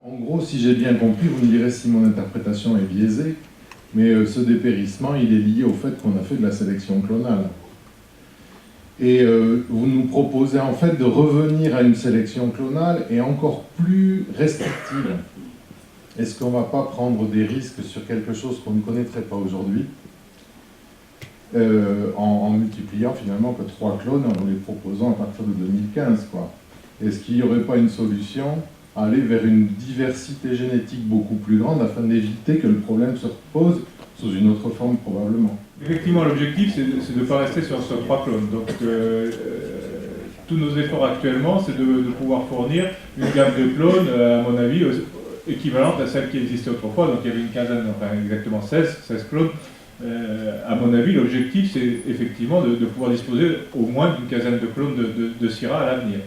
En gros, si j'ai bien compris, vous me direz si mon interprétation est biaisée, mais ce dépérissement, il est lié au fait qu'on a fait de la sélection clonale. Et vous nous proposez en fait de revenir à une sélection clonale et encore plus restrictive. Est-ce qu'on ne va pas prendre des risques sur quelque chose qu'on ne connaîtrait pas aujourd'hui en multipliant finalement que 3 clones en les proposant à partir de 2015, quoi. Est-ce qu'il n'y aurait pas une solution à aller vers une diversité génétique beaucoup plus grande afin d'éviter que le problème se repose sous une autre forme probablement? Effectivement, l'objectif, c'est de ne pas rester sur 3 clones. Donc, tous nos efforts actuellement, c'est de pouvoir fournir une gamme de clones, à mon avis, équivalente à celle qui existait autrefois. Donc, il y avait une quinzaine, enfin exactement 16 clones. À mon avis, l'objectif, c'est effectivement de pouvoir disposer au moins d'une quinzaine de clones de Syrah à l'avenir.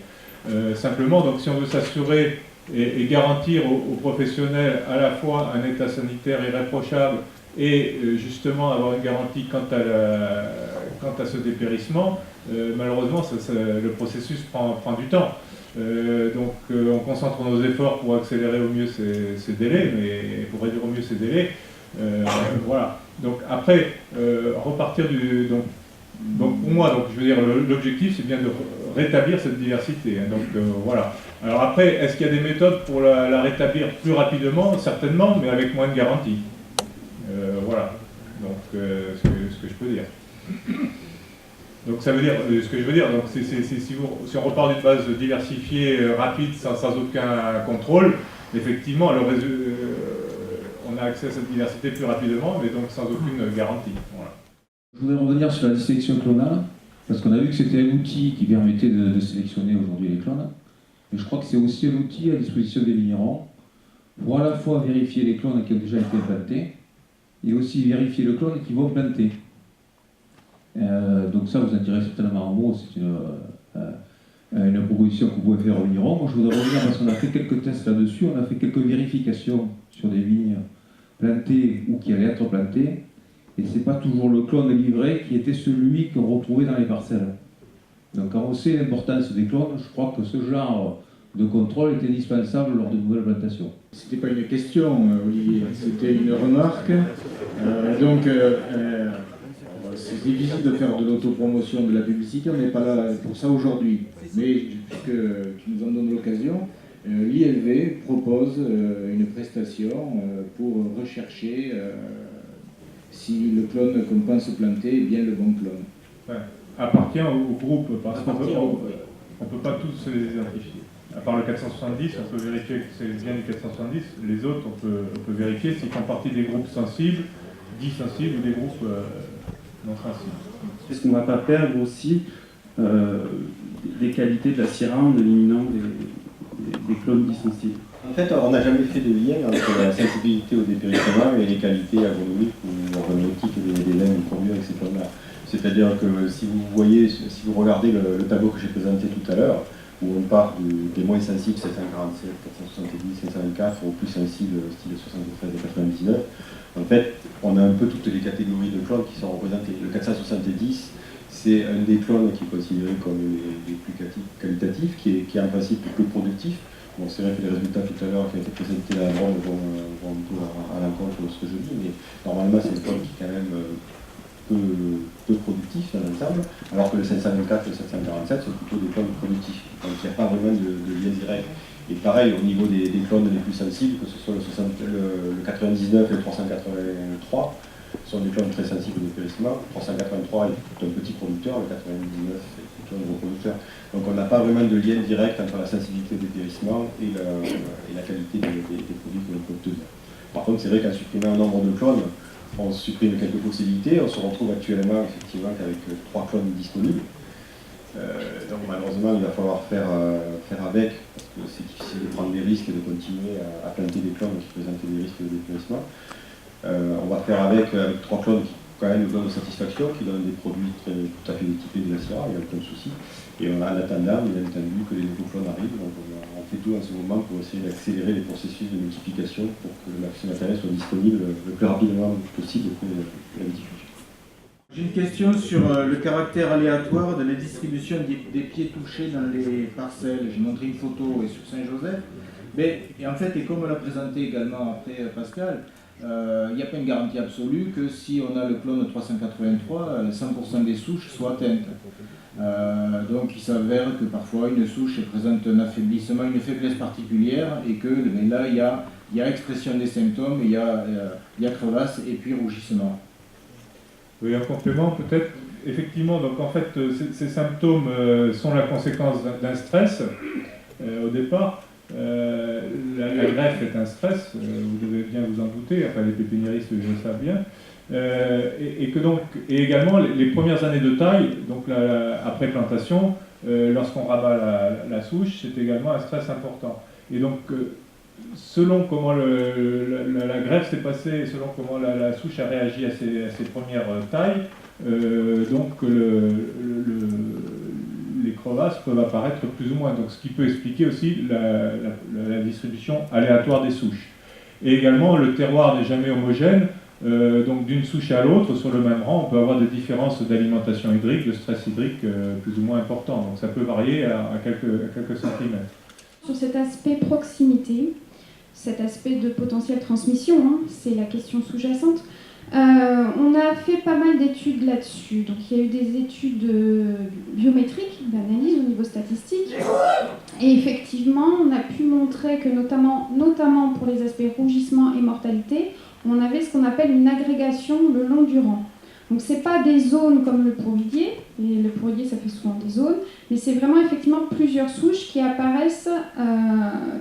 Simplement, donc, si on veut s'assurer et garantir aux professionnels à la fois un état sanitaire irréprochable et justement avoir une garantie quant à ce dépérissement, malheureusement, le processus prend du temps. Donc on concentre nos efforts pour accélérer au mieux ces délais, mais pour réduire au mieux ces délais. Voilà. Donc après, repartir du... Donc pour moi, je veux dire, l'objectif, c'est bien de rétablir cette diversité. Hein, donc voilà. Alors après, est-ce qu'il y a des méthodes pour la rétablir plus rapidement? Certainement, mais avec moins de garanties. Voilà. Donc ce que je peux dire. Donc ça veut dire, ce que je veux dire, donc si on repart d'une base diversifiée, rapide, sans aucun contrôle, effectivement, on a accès à cette diversité plus rapidement, mais donc sans aucune garantie. Voilà. Je voudrais revenir sur la sélection clonale, parce qu'on a vu que c'était un outil qui permettait de sélectionner aujourd'hui les clones, mais je crois que c'est aussi un outil à disposition des vignerons pour à la fois vérifier les clones qui ont déjà été implantés, et aussi vérifier le clone qu'ils vont planter. Donc ça, vous en direz certainement un mot, c'est une proposition que vous pouvez faire aux vignerons. Moi, je voudrais revenir parce qu'on a fait quelques tests là-dessus, on a fait quelques vérifications sur des vignes plantées ou qui allaient être plantées, et ce n'est pas toujours le clone livré qui était celui qu'on retrouvait dans les parcelles. Donc quand on sait l'importance des clones, je crois que ce genre de contrôle est indispensable lors de nouvelles plantations. C'était pas une question, Olivier, c'était une remarque. C'est difficile de faire de l'autopromotion, de la publicité, on n'est pas là pour ça aujourd'hui. Mais puisque tu nous en donnes l'occasion, l'ILV propose une prestation pour rechercher si le clone qu'on pense planter est bien le bon clone. Ouais. Appartient au groupe, parce qu'on ne peut pas tous les identifier. À part le 470, on peut vérifier que c'est bien du 470. Les autres, on peut vérifier s'ils font partie des groupes sensibles, dits sensibles ou des groupes non sensibles. Est-ce qu'on ne va pas perdre aussi des qualités de la Syrah en éliminant des clones dits sensibles? En fait, on n'a jamais fait de lien entre la sensibilité au dépérissement et les qualités agronomiques ou organoleptiques des laines, du courbure, etc. C'est-à-dire que si vous regardez le tableau que j'ai présenté tout à l'heure, où on part des moins sensibles 747, 470, 504 aux plus sensibles style 73 et 99, en fait, on a un peu toutes les catégories de clones qui sont représentées. Le 470, c'est un des clones qui est considéré comme les plus qualitatifs, qui est en principe le plus productif. Bon, c'est vrai que les résultats tout à l'heure qui ont été présentés à la bande vont un peu à l'encontre de ce que je dis, mais normalement c'est un clone qui est quand même peu productif dans l'ensemble, alors que le 524 et le 747 sont plutôt des clones productifs. Donc il n'y a pas vraiment de lien direct. Et pareil, au niveau des clones les plus sensibles, que ce soit le 99 et le 383, sont des clones très sensibles au dépérissement. Le 383 est un petit producteur, le 99 est plutôt un gros producteur. Donc on n'a pas vraiment de lien direct entre la sensibilité au dépérissement et la qualité des produits que l'on peut obtenir. Par contre, c'est vrai qu'en supprimant un nombre de clones, on supprime quelques possibilités. On se retrouve actuellement effectivement qu'avec 3 clones disponibles. Donc malheureusement, il va falloir faire avec, parce que c'est difficile de prendre des risques et de continuer à planter des clones qui présentent des risques de dépérissement. On va faire avec 3 clones qui quand même nous donnent satisfaction, qui donnent des produits tout à fait équipés de la Syrah, il n'y a aucun souci. Et en attendant, bien entendu, que les nouveaux clones arrivent. Donc on fait tout en ce moment pour essayer d'accélérer les processus de multiplication pour que le matériel soit disponible le plus rapidement possible auprès de la viticulture. J'ai une question sur le caractère aléatoire de la distribution des pieds touchés dans les parcelles. J'ai montré une photo sur Saint-Joseph. Et en fait, et comme l'a présenté également après Pascal, il n'y a pas une garantie absolue que si on a le clone 383, 100% des souches soient atteintes. Donc il s'avère que parfois une souche présente un affaiblissement, une faiblesse particulière, et que là il y a expression des symptômes, il y a crevasse et puis rougissement. Oui, en complément peut-être, effectivement, donc en fait ces symptômes sont la conséquence d'un stress au départ. La greffe est un stress, vous devez bien vous en douter, enfin les pépiniéristes le savent bien, et également les premières années de taille, donc après plantation, lorsqu'on rabat la souche, c'est également un stress important. Et donc selon comment la greffe s'est passée, selon comment la souche a réagi à ses premières tailles, donc les crevasses peuvent apparaître plus ou moins, donc ce qui peut expliquer aussi la distribution aléatoire des souches. Et également, le terroir n'est jamais homogène, donc d'une souche à l'autre, sur le même rang, on peut avoir des différences d'alimentation hydrique, de stress hydrique plus ou moins importants, donc ça peut varier à quelques centimètres. Sur cet aspect proximité, cet aspect de potentielle transmission, hein, c'est la question sous-jacente. On a fait pas mal d'études là-dessus. Donc il y a eu des études biométriques, d'analyse au niveau statistique. Et effectivement, on a pu montrer que notamment pour les aspects rougissement et mortalité, on avait ce qu'on appelle une agrégation le long du rang. Donc c'est pas des zones comme le pourridier, et le pourridier ça fait souvent des zones, mais c'est vraiment effectivement plusieurs souches qui apparaissent,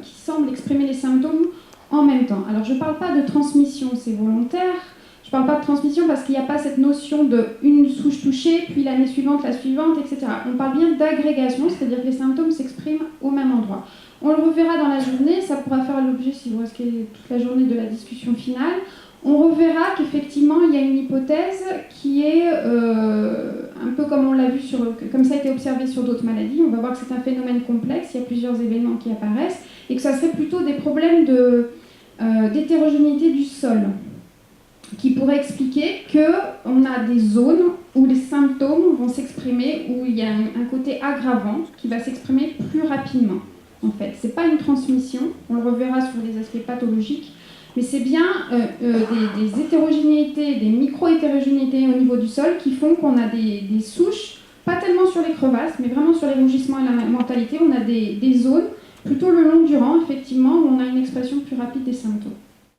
qui semblent exprimer les symptômes en même temps. Alors je parle pas de transmission, c'est volontaire. Je ne parle pas de transmission parce qu'il n'y a pas cette notion d'une souche touchée, puis l'année suivante, la suivante, etc. On parle bien d'agrégation, c'est-à-dire que les symptômes s'expriment au même endroit. On le reverra dans la journée, ça pourra faire l'objet, si vous restez toute la journée, de la discussion finale. On reverra qu'effectivement, il y a une hypothèse qui est un peu comme on l'a vu, comme ça a été observé sur d'autres maladies. On va voir que c'est un phénomène complexe, il y a plusieurs événements qui apparaissent, et que ça serait plutôt des problèmes d'hétérogénéité du sol, qui pourrait expliquer qu'on a des zones où les symptômes vont s'exprimer, où il y a un côté aggravant qui va s'exprimer plus rapidement. En fait, ce n'est pas une transmission, on le reverra sur les aspects pathologiques, mais c'est bien des hétérogénéités, des micro-hétérogénéités au niveau du sol qui font qu'on a des souches, pas tellement sur les crevasses, mais vraiment sur les rougissements et la mortalité, on a des zones plutôt le long du rang, effectivement, où on a une expression plus rapide des symptômes.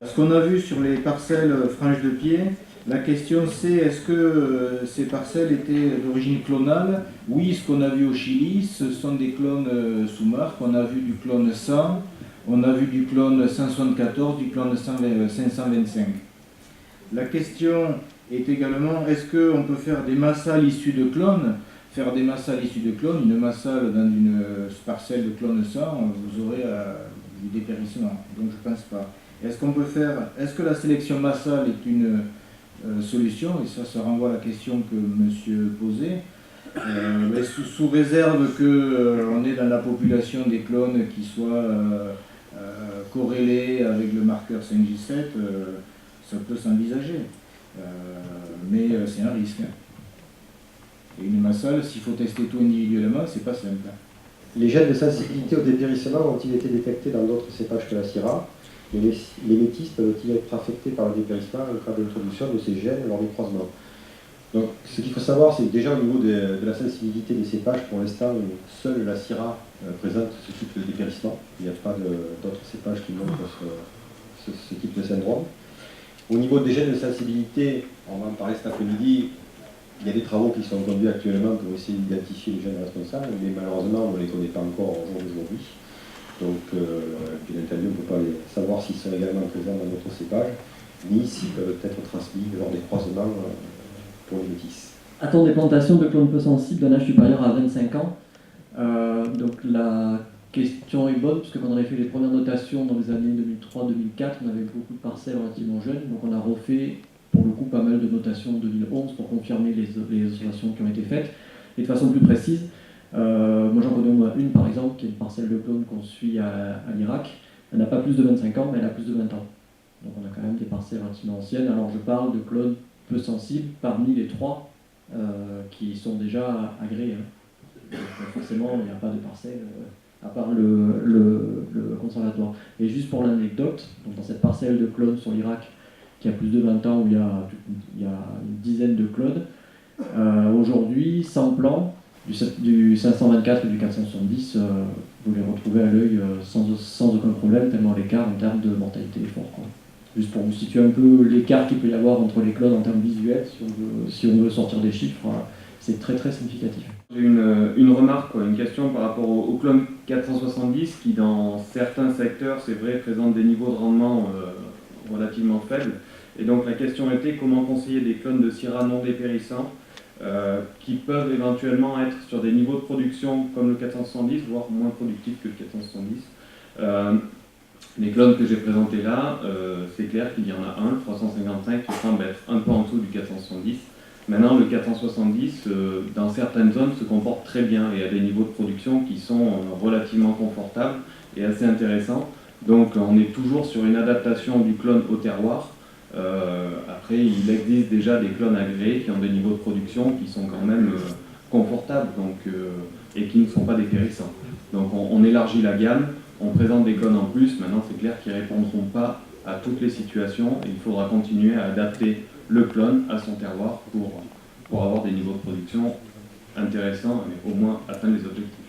Ce qu'on a vu sur les parcelles franges de pied, la question c'est est-ce que ces parcelles étaient d'origine clonale? Oui, ce qu'on a vu au Chili, ce sont des clones sous marque. On a vu du clone 100, on a vu du clone 174, du clone 525. La question est également est-ce qu'on peut faire des massales issues de clones? Faire des massales issues de clones, une massale dans une parcelle de clone 100, vous aurez du dépérissement. Donc je ne pense pas. Est-ce que la sélection massale est une solution? Et ça renvoie à la question que monsieur posait. Sous réserve qu'on est dans la population des clones qui soient corrélés avec le marqueur 5J7, ça peut s'envisager. Mais c'est un risque. Et une massale, s'il faut tester tout individuellement, c'est pas simple. Les gènes de sensibilité au dépérissement ont-ils été détectés dans d'autres cépages que la Syrah? Les métis peuvent-ils être affectés par le dépérissement en cas d'introduction de ces gènes lors des croisements? Donc, ce qu'il faut savoir, c'est que déjà au niveau de la sensibilité des cépages, pour l'instant, seule la Syrah présente ce type de dépérissement. Il n'y a pas d'autres cépages qui montrent ce type de syndrome. Au niveau des gènes de sensibilité, on va en parler cet après-midi, il y a des travaux qui sont conduits actuellement pour essayer d'identifier les gènes responsables, mais malheureusement, on ne les connaît pas encore au jour d'aujourd'hui. Donc, bien entendu, on ne peut pas savoir s'ils sont également présents dans d'autres cépages, ni s'ils peuvent être transmis lors des croisements pour les métis. A-t-on des plantations de clones peu sensibles d'un âge supérieur à 25 ans? Donc la question est bonne, puisque quand on avait fait les premières notations dans les années 2003-2004, on avait beaucoup de parcelles relativement jeunes, donc on a refait pour le coup pas mal de notations en 2011 pour confirmer les observations qui ont été faites, et de façon plus précise. Moi j'en connais au moins une par exemple, qui est une parcelle de clone qu'on suit à l'Irak. Elle n'a pas plus de 25 ans, mais elle a plus de 20 ans. Donc on a quand même des parcelles relativement anciennes. Alors je parle de clones peu sensibles parmi les 3 qui sont déjà agréés. Donc, forcément, il n'y a pas de parcelle à part le conservatoire. Et juste pour l'anecdote, dans cette parcelle de clones sur l'Irak, qui a plus de 20 ans, où il y a une dizaine de clones, aujourd'hui, sans plan, du 524 et du 470, vous les retrouvez à l'œil sans aucun problème, tellement l'écart en termes de mortalité est fort, quoi. Juste pour vous situer un peu l'écart qu'il peut y avoir entre les clones en termes visuels, si on veut sortir des chiffres, c'est très très significatif. J'ai une remarque, une question par rapport au clone 470 qui dans certains secteurs, c'est vrai, présente des niveaux de rendement relativement faibles. Et donc la question était comment conseiller des clones de Syrah non dépérissants qui peuvent éventuellement être sur des niveaux de production comme le 470, voire moins productifs que le 470. Les clones que j'ai présentés là, c'est clair qu'il y en a un, le 355, qui semble être un peu en dessous du 470. Maintenant, le 470, dans certaines zones, se comporte très bien et a des niveaux de production qui sont relativement confortables et assez intéressants. Donc, on est toujours sur une adaptation du clone au terroir. Après, il existe déjà des clones agréés qui ont des niveaux de production qui sont quand même confortables et qui ne sont pas dépérissants. Donc, on élargit la gamme, on présente des clones en plus. Maintenant, c'est clair qu'ils ne répondront pas à toutes les situations et il faudra continuer à adapter le clone à son terroir pour avoir des niveaux de production intéressants et au moins atteindre les objectifs.